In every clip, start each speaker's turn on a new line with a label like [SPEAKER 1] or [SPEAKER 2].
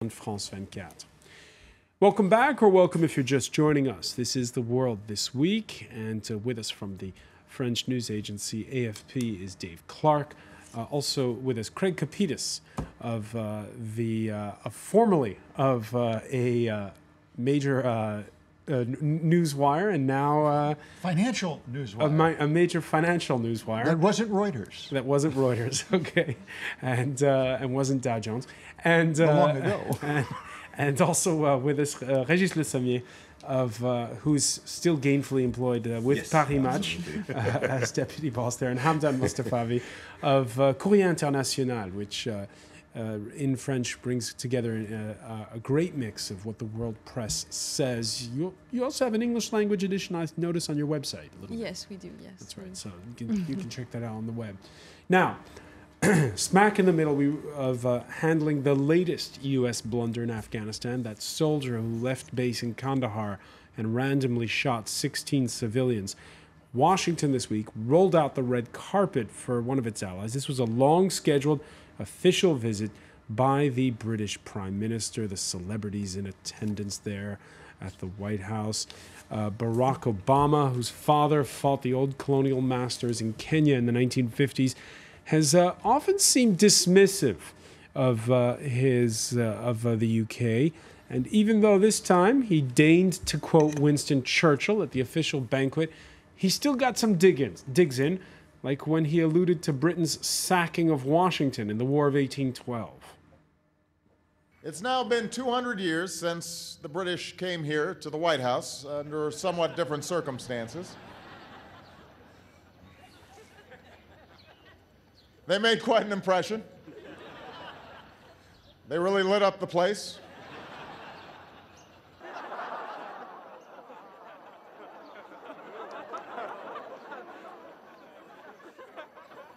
[SPEAKER 1] on France 24. Welcome back, or welcome if you're just joining us. This is The World This Week, and with us from the French news agency AFP is Dave Clark. Also with us, Craig Capidis of formerly of a major newswire, and now
[SPEAKER 2] financial newswire.
[SPEAKER 1] A major financial newswire.
[SPEAKER 2] That wasn't Reuters.
[SPEAKER 1] That wasn't Reuters. Okay, and wasn't Dow Jones. And
[SPEAKER 2] long ago.
[SPEAKER 1] And also with us, Régis Le Sommier, who's still gainfully employed with Paris Match as deputy boss there, and Hamdan Mostafavi of Courrier International, which in French brings together a great mix of what the world press says. You also have an English language edition, I notice, on your website.
[SPEAKER 3] Yes, we do, yes.
[SPEAKER 1] That's right, so you can check that out on the web. Now, smack in the middle of handling the latest U.S. blunder in Afghanistan, that soldier who left base in Kandahar and randomly shot 16 civilians. Washington this week rolled out the red carpet for one of its allies. This was a long-scheduled official visit by the British Prime Minister, the celebrities in attendance there at the White House. Barack Obama, whose father fought the old colonial masters in Kenya in the 1950s, has often seemed dismissive of the UK. And even though this time he deigned to quote Winston Churchill at the official banquet, he still got some digs in, like when he alluded to Britain's sacking of Washington in the War of 1812.
[SPEAKER 4] It's now been 200 years since the British came here to the White House under somewhat different circumstances. They made quite an impression. They really lit up the place.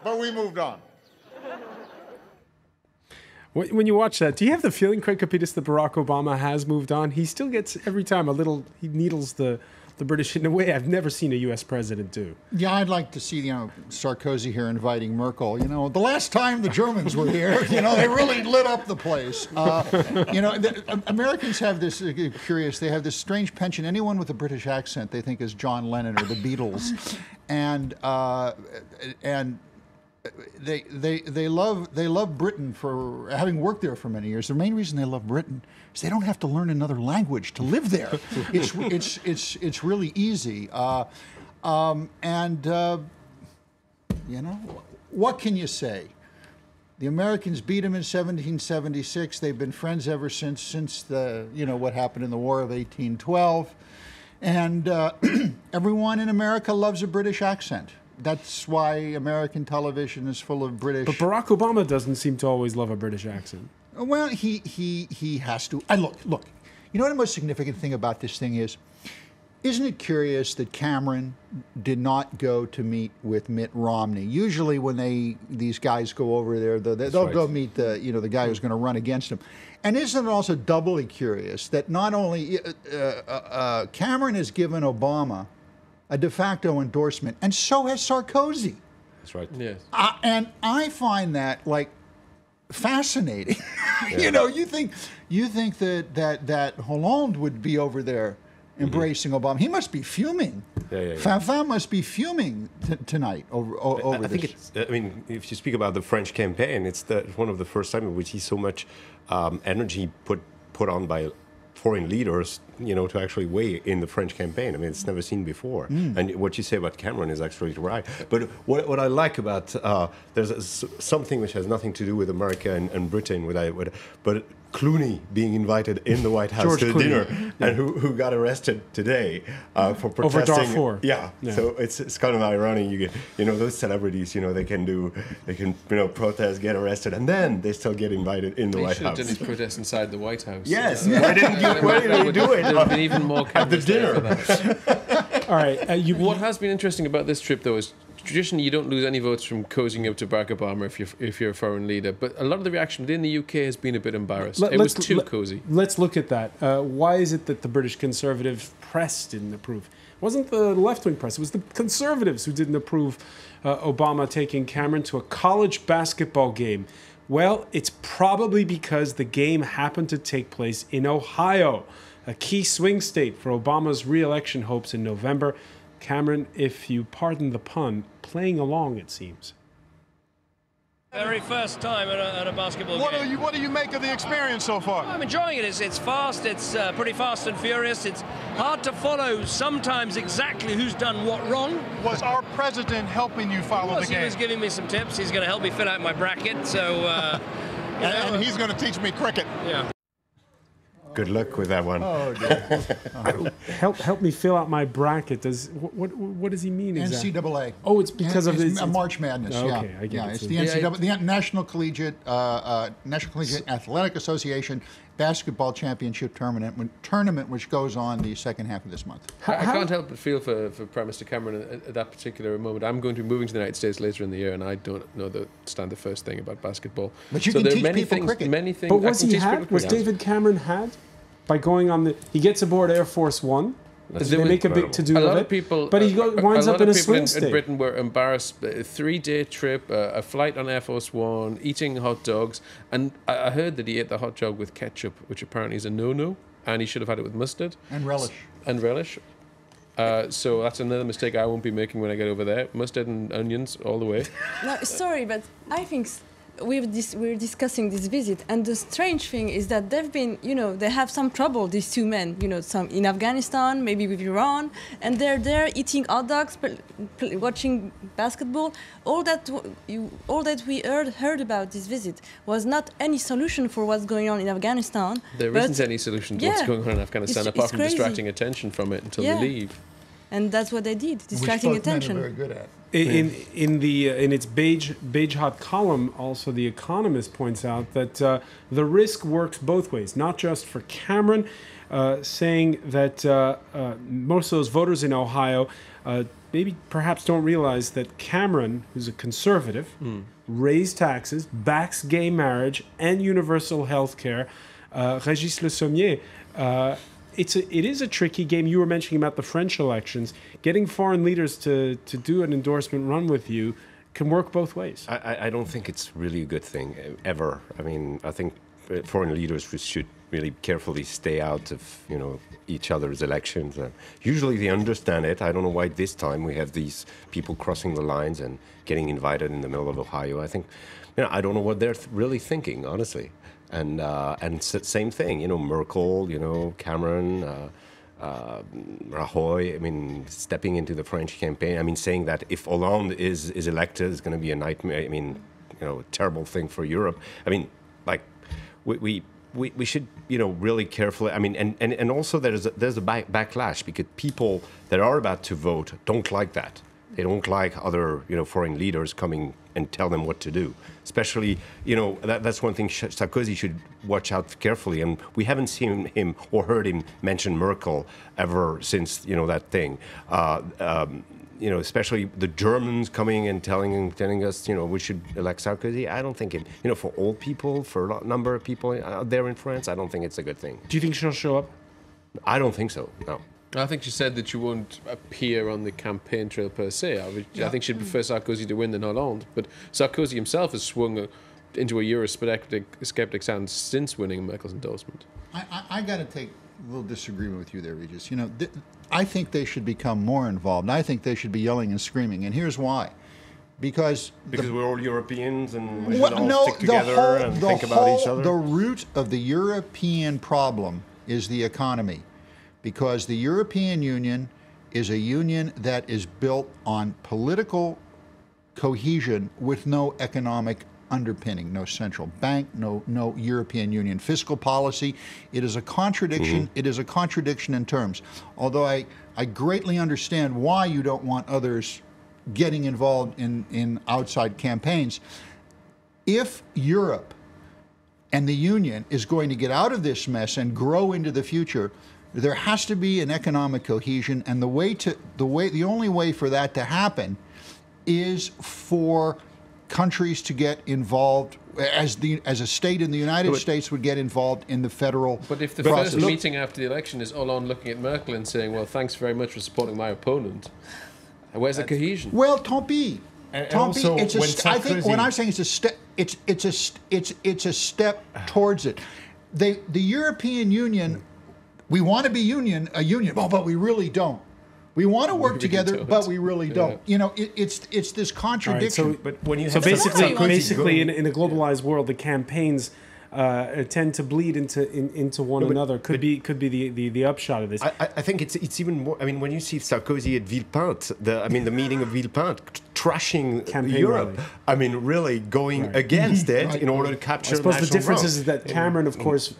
[SPEAKER 4] But we moved on.
[SPEAKER 1] When you watch that, do you have the feeling, Craig Capidis, that Barack Obama has moved on? He still gets, every time, he needles the British in a way I've never seen a U.S. president do.
[SPEAKER 2] Yeah, I'd like to see, Sarkozy here inviting Merkel. The last time the Germans were here, they really lit up the place. Americans have this they have this strange penchant. Anyone with a British accent they think is John Lennon or the Beatles, and they love Britain for having worked there for many years. The main reason they love Britain is they don't have to learn another language to live there. It's really easy. What can you say? The Americans beat them in 1776. They've been friends ever since the what happened in the War of 1812, and everyone in America loves a British accent. That's why American television is full of British.
[SPEAKER 1] But Barack Obama doesn't seem to always love a British accent.
[SPEAKER 2] Well, he has to. Look. You know what the most significant thing about this thing is? Isn't it curious that Cameron did not go to meet with Mitt Romney? Usually, when these guys go over there, they'll go meet the guy who's going to run against him. And isn't it also doubly curious that not only Cameron has given Obama a de facto endorsement, and so has Sarkozy.
[SPEAKER 5] That's right.
[SPEAKER 1] Yes.
[SPEAKER 2] And I find that fascinating.
[SPEAKER 5] Yeah.
[SPEAKER 2] You think that Hollande would be over there embracing Obama. He must be fuming. Fanfan must be fuming tonight over this.
[SPEAKER 5] I think if you speak about the French campaign, it's one of the first times in which he so much energy put on by foreign leaders, to actually weigh in the French campaign. It's never seen before. And what you say about Cameron is actually right. But what I like about, there's something which has nothing to do with America and Britain, but Clooney being invited in the White House to dinner, and who got arrested today for protesting.
[SPEAKER 1] Over Darfur.
[SPEAKER 5] Yeah. So it's kind of ironic. You get, those celebrities, they can protest, get arrested, and then they still get invited in the White House.
[SPEAKER 6] He should have done his protest inside the White House.
[SPEAKER 5] Yes. Why didn't you do it?
[SPEAKER 6] There would have been even more
[SPEAKER 5] at the
[SPEAKER 6] cameras there
[SPEAKER 5] dinner.
[SPEAKER 6] for that.
[SPEAKER 1] All right.
[SPEAKER 6] What has been interesting about this trip, though, is traditionally you don't lose any votes from cozying up to Barack Obama if you're a foreign leader. But a lot of the reaction within the UK has been a bit embarrassed. It was too cozy.
[SPEAKER 1] Let's look at that. Why is it that the British Conservative press didn't approve? It wasn't the left-wing press. It was the Conservatives who didn't approve Obama taking Cameron to a college basketball game Well, it's probably because the game happened to take place in Ohio, a key swing state for Obama's re-election hopes in November. Cameron, if you pardon the pun, playing along, it seems.
[SPEAKER 3] Very first time at a basketball game.
[SPEAKER 7] What do you make of the experience so far?
[SPEAKER 3] I'm enjoying it. It's fast. It's pretty fast and furious. It's hard to follow sometimes exactly who's done what wrong.
[SPEAKER 7] Was our president helping you follow the game?
[SPEAKER 3] He was giving me some tips. He's going to help me fill out my bracket. So,
[SPEAKER 4] and he's going to teach me cricket.
[SPEAKER 3] Yeah.
[SPEAKER 5] Good luck with that one.
[SPEAKER 2] Oh, dear.
[SPEAKER 1] Help me fill out my bracket. What does he mean exactly?
[SPEAKER 2] NCAA.
[SPEAKER 1] Oh, it's because of
[SPEAKER 2] it's
[SPEAKER 1] his
[SPEAKER 2] March Madness.
[SPEAKER 1] Okay,
[SPEAKER 2] yeah.
[SPEAKER 1] I get it.
[SPEAKER 2] It's the NCAA, the National Collegiate Athletic Association Basketball Championship tournament, which goes on the second half of this month.
[SPEAKER 6] I can't help but feel for Prime Minister Cameron at that particular moment. I'm going to be moving to the United States later in the year, and I don't know the first thing about basketball.
[SPEAKER 2] But you can teach people cricket.
[SPEAKER 6] Many things.
[SPEAKER 1] But was David Cameron had by going on the? He gets aboard Air Force One. They make a big to-do of it.
[SPEAKER 6] People,
[SPEAKER 1] but he winds up in a swing state.
[SPEAKER 6] In Britain were embarrassed. A 3-day trip, a flight on Air Force One, eating hot dogs, and I heard that he ate the hot dog with ketchup, which apparently is a no-no, and he should have had it with mustard
[SPEAKER 2] and relish.
[SPEAKER 6] So that's another mistake I won't be making when I get over there. Mustard and onions all the way.
[SPEAKER 8] No, sorry, but I think we're discussing this visit, and the strange thing is that they've been, they have some trouble, these two men, some in Afghanistan, maybe with Iran, and they're there eating hot dogs, watching basketball. All that we heard about this visit was not any solution for what's going on in Afghanistan.
[SPEAKER 6] There isn't any solution to what's going on in Afghanistan apart from distracting attention from it until they leave.
[SPEAKER 8] And that's what they did, distracting attention.
[SPEAKER 2] Which both men are very good at.
[SPEAKER 1] In its beige hot column, also The Economist points out that the risk works both ways, not just for Cameron, saying that most of those voters in Ohio perhaps don't realize that Cameron, who's a conservative, raised taxes, backs gay marriage and universal health care. Régis Le Sommier, it is a tricky game. You were mentioning about the French elections. Getting foreign leaders to do an endorsement run with you can work both ways.
[SPEAKER 5] I don't think it's really a good thing, ever. I mean, I think foreign leaders should really carefully stay out of, each other's elections. Usually they understand it. I don't know why this time we have these people crossing the lines and getting invited in the middle of Ohio. I think, I don't know what they're really thinking, honestly. And same thing, Merkel, Cameron, Rajoy, stepping into the French campaign, saying that if Hollande is elected, it's going to be a nightmare, a terrible thing for Europe. We should, really carefully, and also there's a backlash because people that are about to vote don't like that. They don't like other, foreign leaders coming and tell them what to do. Especially, that's one thing Sarkozy should watch out carefully. And we haven't seen him or heard him mention Merkel ever since, that thing. Especially the Germans coming and telling us, we should elect Sarkozy. I don't think it, for old people, for a number of people out there in France, I don't think it's a good thing.
[SPEAKER 1] Do you think she'll show up?
[SPEAKER 5] I don't think so, no.
[SPEAKER 6] I think she said that she won't appear on the campaign trail per se. I think she'd prefer Sarkozy to win than Hollande. But Sarkozy himself has swung into a Eurosceptic stance since winning Merkel's endorsement.
[SPEAKER 2] I got to take a little disagreement with you there, Regis. I think they should become more involved. I think they should be yelling and screaming, and here's why. Because
[SPEAKER 5] we're all Europeans and we should all stick together and think about each other?
[SPEAKER 2] The root of the European problem is the economy. Because the European Union is a union that is built on political cohesion with no economic underpinning, no central bank, no European Union fiscal policy. It is a contradiction. It is a contradiction in terms. Although I greatly understand why you don't want others getting involved in outside campaigns. If Europe and the Union is going to get out of this mess and grow into the future, there has to be an economic cohesion, and the only way for that to happen is for countries to get involved, as a state in the United States would get involved in the federal process.
[SPEAKER 6] But if the first meeting after the election is Hollande looking at Merkel and saying, "Well, thanks very much for supporting my opponent," where's the cohesion?
[SPEAKER 2] Well, tant pis.
[SPEAKER 5] And also,
[SPEAKER 2] I think when I'm saying it's a step. it's a step towards it. The European Union, we want to be a union, but we really don't. We want to work together, but we really don't. You know, it's this contradiction.
[SPEAKER 1] Right,
[SPEAKER 5] But when you
[SPEAKER 1] so
[SPEAKER 5] have
[SPEAKER 1] basically, in a globalized world, the campaigns tend to bleed into one another. Could be the upshot of this.
[SPEAKER 5] I think it's even more. I mean, when you see Sarkozy at Villepinte, the meeting of Villepinte, trashing
[SPEAKER 1] Campaign
[SPEAKER 5] Europe.
[SPEAKER 1] rally.
[SPEAKER 5] I mean, really going against it in order to capture.
[SPEAKER 1] I suppose the
[SPEAKER 5] national
[SPEAKER 1] difference
[SPEAKER 5] growth.
[SPEAKER 1] is that Cameron, of course,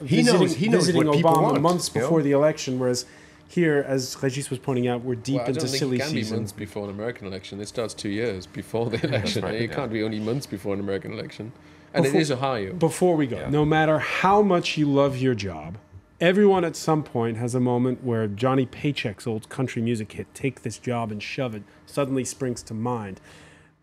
[SPEAKER 5] He knows
[SPEAKER 1] visiting
[SPEAKER 5] what people
[SPEAKER 1] Obama
[SPEAKER 5] want,
[SPEAKER 1] months
[SPEAKER 5] you know?
[SPEAKER 1] before the election, whereas here, as Regis was pointing out, we're deep
[SPEAKER 6] Well, I
[SPEAKER 1] into
[SPEAKER 6] don't think
[SPEAKER 1] silly
[SPEAKER 6] it can be
[SPEAKER 1] season.
[SPEAKER 6] months before an American election. It starts 2 years before the election.
[SPEAKER 5] right,
[SPEAKER 6] It
[SPEAKER 5] yeah.
[SPEAKER 6] can't be only months before an American election. And it is Ohio.
[SPEAKER 1] Before we go, no matter how much you love your job, everyone at some point has a moment where Johnny Paycheck's old country music hit, "Take This Job and Shove It," suddenly springs to mind.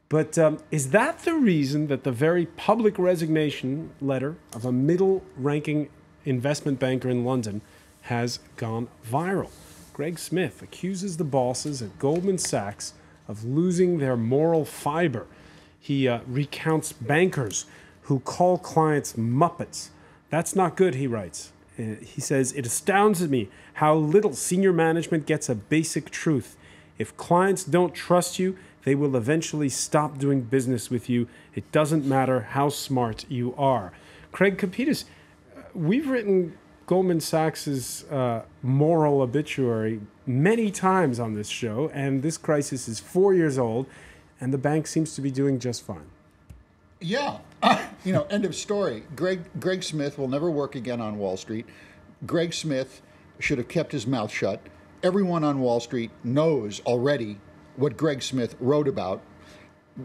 [SPEAKER 1] But is that the reason that the very public resignation letter of a middle-ranking investment banker in London has gone viral? Greg Smith accuses the bosses at Goldman Sachs of losing their moral fiber. He recounts bankers who call clients Muppets. That's not good, he writes. He says, "It astounds me how little senior management gets a basic truth. If clients don't trust you, they will eventually stop doing business with you. It doesn't matter how smart you are." Craig Capitas, we've written Goldman Sachs's moral obituary many times on this show, and this crisis is 4 years old, and the bank seems to be doing just fine.
[SPEAKER 2] Yeah, you know, end of story. Greg Smith will never work again on Wall Street. Greg Smith should have kept his mouth shut. Everyone on Wall Street knows already what Greg Smith wrote about.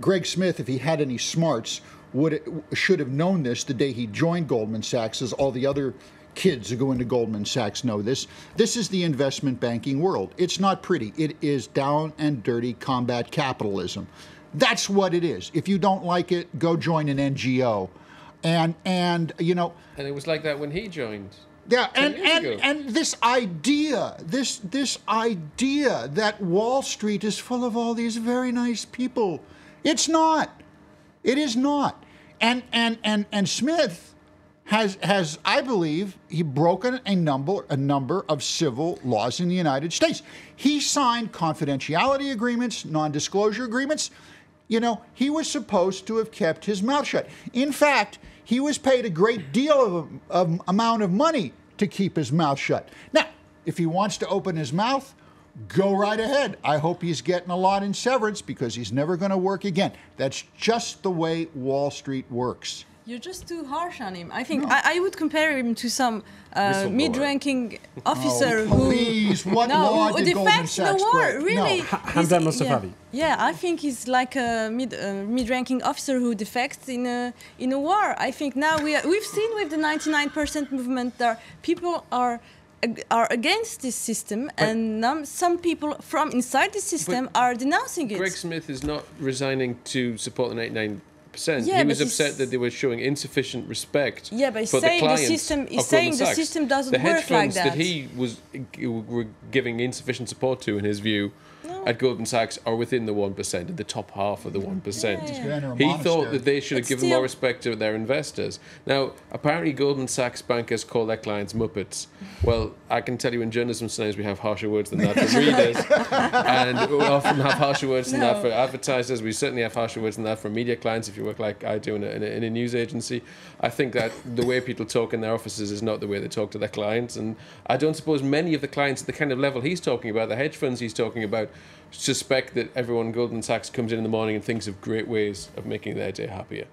[SPEAKER 2] Greg Smith, if he had any smarts, should have known this the day he joined Goldman Sachs, as all the other kids who go into Goldman Sachs know this. This is the investment banking world. It's not pretty. It is down and dirty combat capitalism. That's what it is. If you don't like it, go join an NGO. And you know.
[SPEAKER 6] And it was like that when he joined.
[SPEAKER 2] Yeah,
[SPEAKER 6] 10 years ago.
[SPEAKER 2] and this idea that Wall Street is full of all these very nice people. It's not. It is not. And Smith has I believe he broken a number of civil laws in the United States. He signed confidentiality agreements, non-disclosure agreements. You know, he was supposed to have kept his mouth shut. In fact, he was paid a great deal of amount of money to keep his mouth shut. Now, if he wants to open his mouth, go right ahead. I hope he's getting a lot in severance because he's never going to work again. That's just the way Wall Street works.
[SPEAKER 8] You're just too harsh on him. I think I would compare him to some mid-ranking officer
[SPEAKER 2] Please, what law did Goldman Sachs break?
[SPEAKER 8] Really?
[SPEAKER 2] No.
[SPEAKER 1] Hamdan Mostafavi.
[SPEAKER 8] Yeah, I think he's like a mid-ranking officer who defects in a war. I think now we've seen with the 99% movement that people are against this system, and some people from inside the system are denouncing it.
[SPEAKER 6] Greg Smith is not resigning to support the 99%.
[SPEAKER 8] Yeah,
[SPEAKER 6] he was upset that they were showing insufficient respect
[SPEAKER 8] Yeah, but he's
[SPEAKER 6] for the
[SPEAKER 8] saying the
[SPEAKER 6] clients
[SPEAKER 8] system- he's
[SPEAKER 6] of
[SPEAKER 8] saying
[SPEAKER 6] Goldman
[SPEAKER 8] the
[SPEAKER 6] Sachs.
[SPEAKER 8] system doesn't
[SPEAKER 6] the hedge
[SPEAKER 8] work like
[SPEAKER 6] funds that
[SPEAKER 8] that.
[SPEAKER 6] he were giving insufficient support to, in his view, at Goldman Sachs are within the 1%, the top half of the 1%. He thought that they should have given more respect to their investors. Now, apparently Goldman Sachs bankers call their clients Muppets. Well, I can tell you in journalism sometimes we have harsher words than that for readers, and we often have harsher words than that for advertisers. We certainly have harsher words than that for media clients if you work like I do in a news agency. I think that the way people talk in their offices is not the way they talk to their clients, and I don't suppose many of the clients at the kind of level he's talking about, the hedge funds he's talking about, suspect that everyone in Goldman Sachs comes in the morning and thinks of great ways of making their day happier.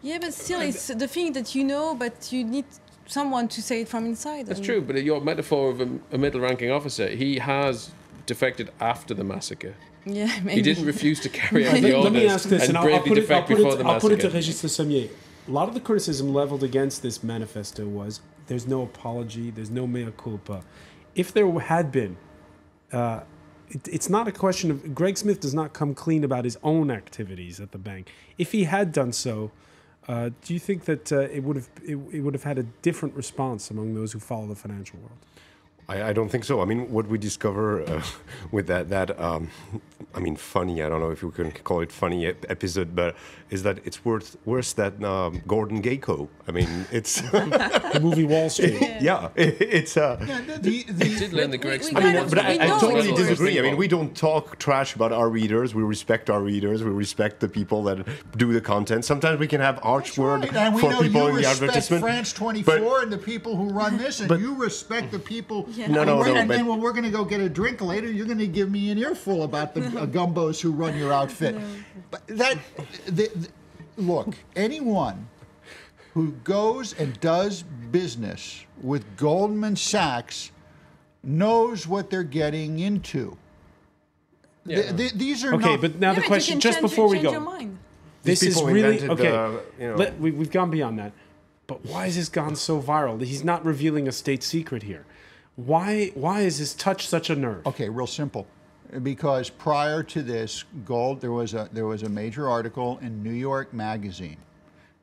[SPEAKER 8] Yeah, but still, it's the thing that you know, but you need someone to say it from inside.
[SPEAKER 6] That's true, but your metaphor of a middle-ranking officer, he has defected after the massacre.
[SPEAKER 8] Yeah, maybe.
[SPEAKER 6] He didn't refuse to carry out the orders
[SPEAKER 1] Let me ask this, and
[SPEAKER 6] bravely defect before the
[SPEAKER 1] I'll put it to
[SPEAKER 6] massacre.
[SPEAKER 1] Régis Le Sommier. A lot of the criticism leveled against this manifesto was there's no apology, there's no mea culpa. If there had been, it's not a question of Greg Smith does not come clean about his own activities at the bank. If he had done so, do you think that it would have had a different response among those who follow the financial world?
[SPEAKER 5] I don't think so. I mean, what we discover with I mean, funny, I don't know if you can call it funny episode, but is that it's worse than Gordon Gekko. I mean, it's...
[SPEAKER 1] The movie Wall Street.
[SPEAKER 5] Yeah, it's...
[SPEAKER 6] They did learn the correct
[SPEAKER 8] we kind of-
[SPEAKER 5] But I
[SPEAKER 8] know
[SPEAKER 5] totally
[SPEAKER 8] it's
[SPEAKER 5] disagree. I mean, we don't talk trash about our readers. We respect our readers. We respect the people that do the content. Sometimes we can have harsh word
[SPEAKER 2] And we
[SPEAKER 5] for
[SPEAKER 2] know
[SPEAKER 5] people
[SPEAKER 2] you
[SPEAKER 5] in the
[SPEAKER 2] respect
[SPEAKER 5] advertisement.
[SPEAKER 2] France 24
[SPEAKER 5] But-
[SPEAKER 2] and the people who run this, and
[SPEAKER 5] but-
[SPEAKER 2] you respect the people.
[SPEAKER 8] Yeah.
[SPEAKER 5] No,
[SPEAKER 2] And
[SPEAKER 5] but-
[SPEAKER 2] then when we're going to go get a drink later, you're going to give me an earful about the gumbos who run your outfit. But look, anyone who goes and does business with Goldman Sachs knows what they're getting into.
[SPEAKER 6] Yeah.
[SPEAKER 2] These are
[SPEAKER 1] Okay,
[SPEAKER 2] not.
[SPEAKER 1] but now
[SPEAKER 8] Yeah,
[SPEAKER 1] the
[SPEAKER 8] but you
[SPEAKER 1] question,
[SPEAKER 8] can
[SPEAKER 1] just
[SPEAKER 8] change-
[SPEAKER 1] before we
[SPEAKER 8] change
[SPEAKER 1] go,
[SPEAKER 8] your mind.
[SPEAKER 1] this
[SPEAKER 5] These
[SPEAKER 1] is
[SPEAKER 5] people
[SPEAKER 1] really
[SPEAKER 5] invented,
[SPEAKER 1] okay.
[SPEAKER 5] you know-
[SPEAKER 1] We've gone beyond that, but why has this gone so viral? He's not revealing a state secret here. Why is this touch such a nerve?
[SPEAKER 2] Okay, real simple. Because prior to this, there was a major article in New York Magazine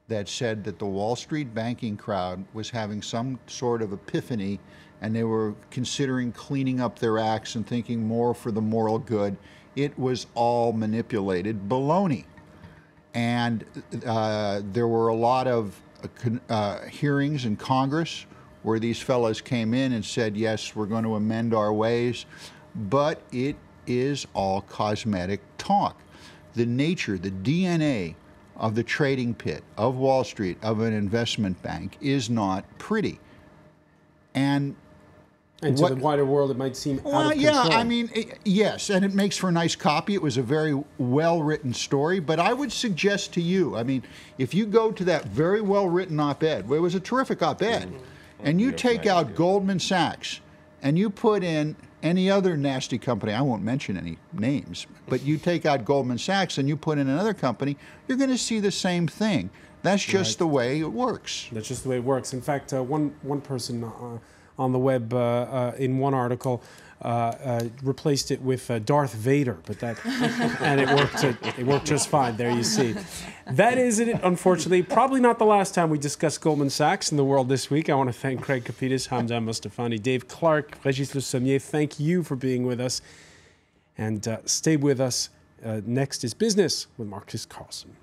[SPEAKER 2] that said that the Wall Street banking crowd was having some sort of epiphany, and they were considering cleaning up their acts and thinking more for the moral good. It was all manipulated baloney. And there were a lot of hearings in Congress where these fellows came in and said, yes, we're going to amend our ways, but it is all cosmetic talk. The nature, the DNA of the trading pit, of Wall Street, of an investment bank is not pretty. And
[SPEAKER 1] And to the wider world, it might seem out of control.
[SPEAKER 2] I mean, yes, and it makes for a nice copy. It was a very well-written story, but I would suggest to you, I mean, if you go to that very well-written op-ed, well, it was a terrific op-ed, and you take out Goldman Sachs, and you put in any other nasty company, I won't mention any names, but you take out Goldman Sachs and you put in another company, you're going to see the same thing. That's just the way it works.
[SPEAKER 1] That's just the way it works. In fact, one person on the web in one article replaced it with Darth Vader, but that and it worked just fine. There you see. That is it. Unfortunately, probably not the last time we discuss Goldman Sachs in the world this week. I want to thank Craig Kapitas, Hamza Mustafani, Dave Clark, Régis Le Sommier. Thank you for being with us, and stay with us. Next is Business with Marcus Carlson.